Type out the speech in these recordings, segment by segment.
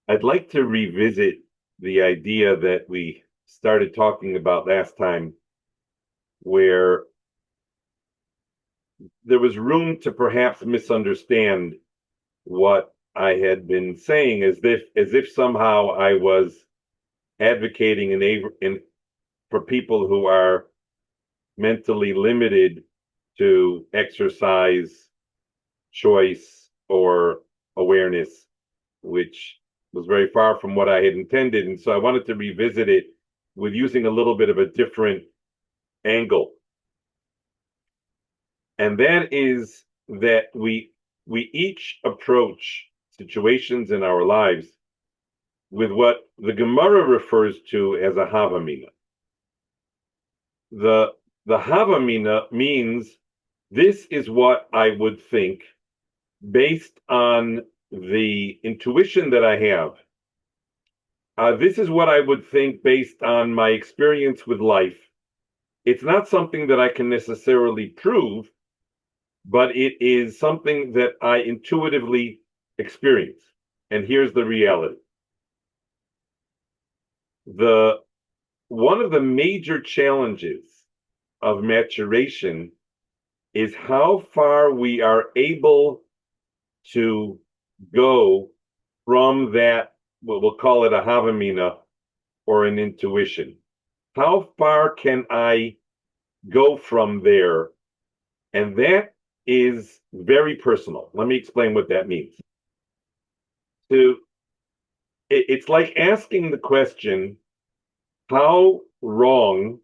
I'd like to revisit the idea that we started talking about last time, where there was room to perhaps misunderstand what I had been saying, as if somehow I was advocating for people who are mentally limited to exercise choice or awareness, which was very far from what I had intended. And so I wanted to revisit it with using a little bit of a different angle. And that is that we each approach situations in our lives with what the Gemara refers to as a havamina. The havamina means this is what I would think based on the intuition that I have. This is what I would think based on my experience with life. It's not something that I can necessarily prove, but it is something that I intuitively experience. And here's the reality. The One of the major challenges of maturation is how far we are able to go from that, what we'll call it a havamina or an intuition. How far can I go from there? And that is very personal. Let me explain what that means. To It's like asking the question, how wrong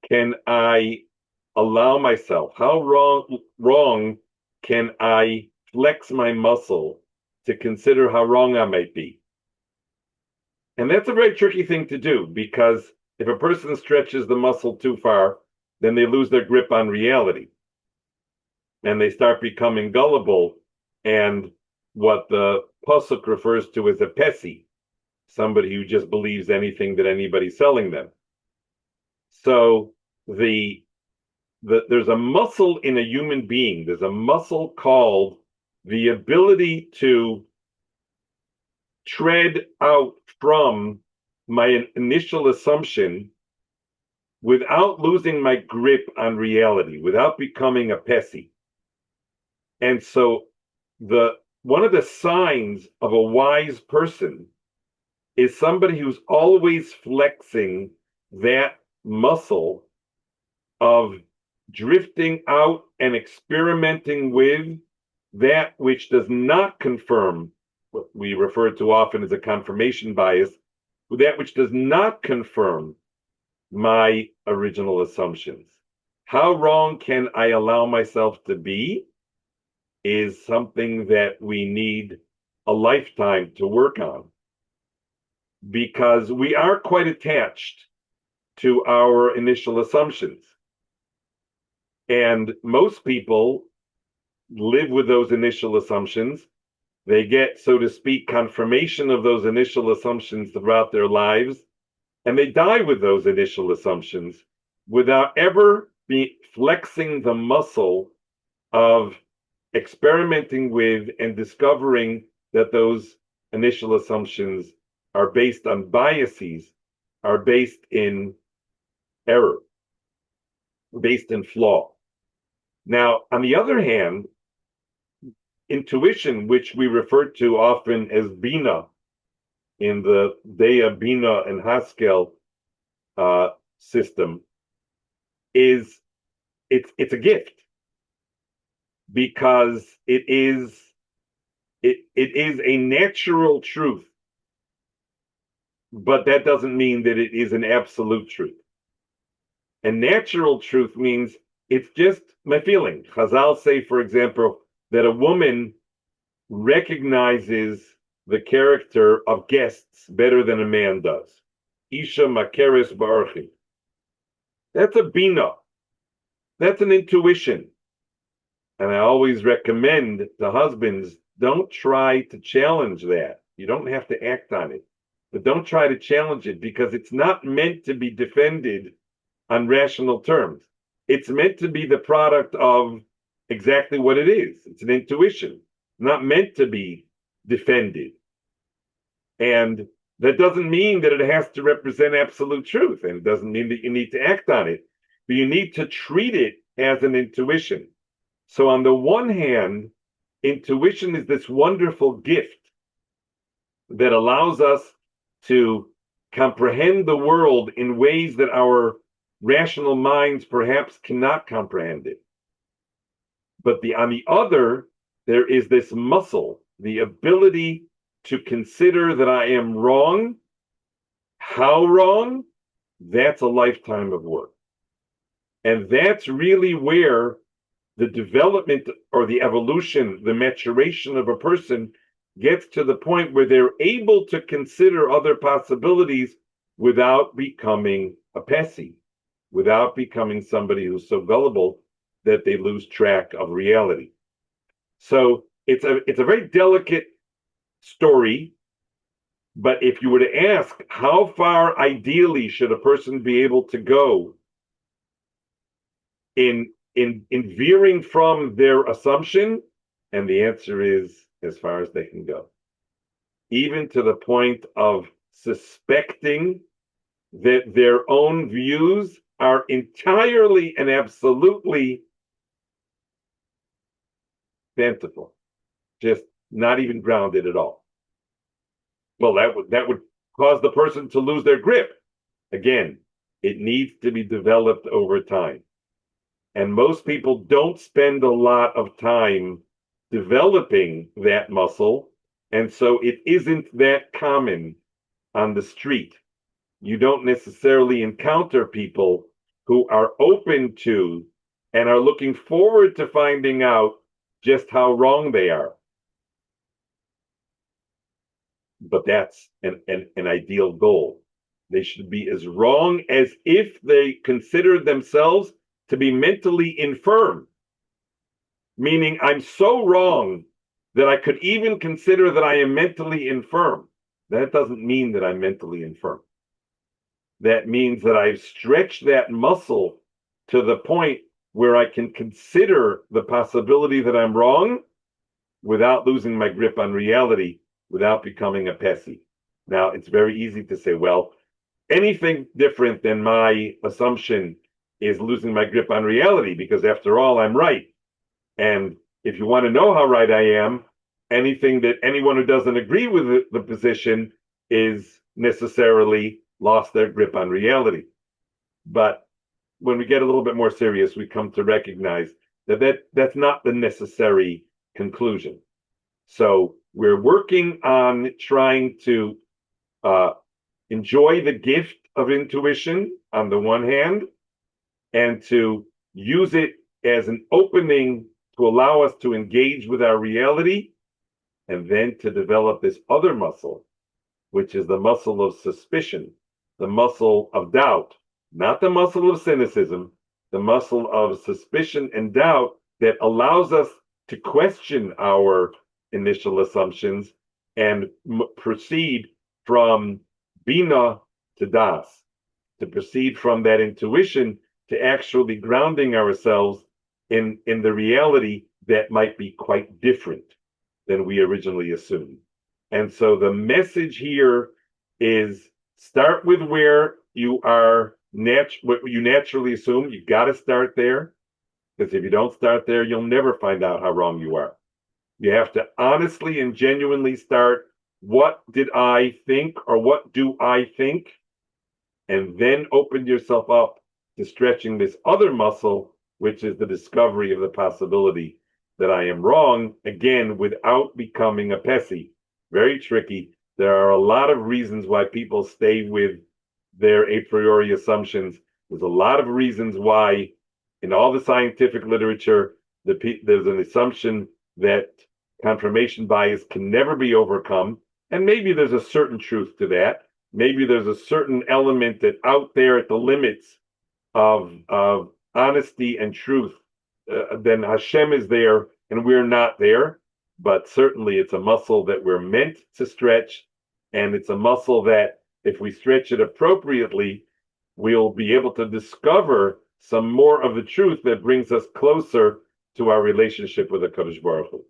can I allow myself? How wrong can I flex my muscle to consider how wrong I might be? And that's a very tricky thing to do, because if a person stretches the muscle too far, then they lose their grip on reality and they start becoming gullible and what the pasuk refers to as a pesi, somebody who just believes anything that anybody's selling them. So there's a muscle in a human being. There's a muscle called the ability to tread out from my initial assumption without losing my grip on reality, without becoming a pesi. And so the one of the signs of a wise person is somebody who's always flexing that muscle of drifting out and experimenting with that which does not confirm what we refer to often as a confirmation bias, with that which does not confirm my original assumptions. How wrong can I allow myself to be is something that we need a lifetime to work on, because we are quite attached to our initial assumptions. And most people live with those initial assumptions. They get, so to speak, confirmation of those initial assumptions throughout their lives, and they die with those initial assumptions without ever flexing the muscle of experimenting with and discovering that those initial assumptions are based on biases, are based in error, based in flaw. Now, on the other hand, intuition, which we refer to often as Bina in the Dea Bina and Haskell system, it's a gift, because it is a natural truth, but that doesn't mean that it is an absolute truth. And natural truth means it's just my feeling. Chazal say, for example, that a woman recognizes the character of guests better than a man does. Isha makeres ba'archi. That's a bina. That's an intuition. And I always recommend to husbands, don't try to challenge that. You don't have to act on it, but don't try to challenge it, because it's not meant to be defended on rational terms. It's meant to be the product of exactly what it is. It's an intuition, not meant to be defended. And that doesn't mean that it has to represent absolute truth, and it doesn't mean that you need to act on it, but you need to treat it as an intuition. So on the one hand, intuition is this wonderful gift that allows us to comprehend the world in ways that our rational minds perhaps cannot comprehend it. But on the other, there is this muscle, the ability to consider that I am wrong. How wrong? That's a lifetime of work. And that's really where the development or the evolution, the maturation of a person gets to the point where they're able to consider other possibilities without becoming a pessie, without becoming somebody who's so gullible that they lose track of reality. So it's a very delicate story, but if you were to ask how far ideally should a person be able to go in veering from their assumption, and the answer is as far as they can go, even to the point of suspecting that their own views are entirely and absolutely fanciful, just not even grounded at all. Well, that would cause the person to lose their grip. Again, it needs to be developed over time. And most people don't spend a lot of time developing that muscle. And so it isn't that common on the street. You don't necessarily encounter people who are open to and are looking forward to finding out just how wrong they are. But that's an ideal goal. They should be as wrong as if they considered themselves to be mentally infirm, meaning I'm so wrong that I could even consider that I am mentally infirm. That doesn't mean that I'm mentally infirm. That means that I've stretched that muscle to the point where I can consider the possibility that I'm wrong without losing my grip on reality, without becoming a pessie. Now, it's very easy to say, well, anything different than my assumption is losing my grip on reality, because after all, I'm right. And if you want to know how right I am, anything that anyone who doesn't agree with the position is necessarily lost their grip on reality. But when we get a little bit more serious, we come to recognize that's not the necessary conclusion. So we're working on trying to enjoy the gift of intuition on the one hand, and to use it as an opening to allow us to engage with our reality, and then to develop this other muscle, which is the muscle of suspicion, the muscle of doubt, not the muscle of cynicism, the muscle of suspicion and doubt that allows us to question our initial assumptions and proceed from bina to das, to proceed from that intuition to actually grounding ourselves in the reality that might be quite different than we originally assumed. And so the message here is start with where you are what you naturally assume. You got to start there, because if you don't start there, you'll never find out how wrong you are. You have to honestly and genuinely start, what did I think, or what do I think? And then open yourself up to stretching this other muscle, which is the discovery of the possibility that I am wrong, again, without becoming a pessie. Very tricky. There are a lot of reasons why people stay with their a priori assumptions. There's a lot of reasons why in all the scientific literature, there's an assumption that confirmation bias can never be overcome. And maybe there's a certain truth to that. Maybe there's a certain element that out there at the limits of honesty and truth, then Hashem is there and we're not there. But certainly it's a muscle that we're meant to stretch. And it's a muscle that if we stretch it appropriately, we'll be able to discover some more of the truth that brings us closer to our relationship with the Kadosh Baruch Hu.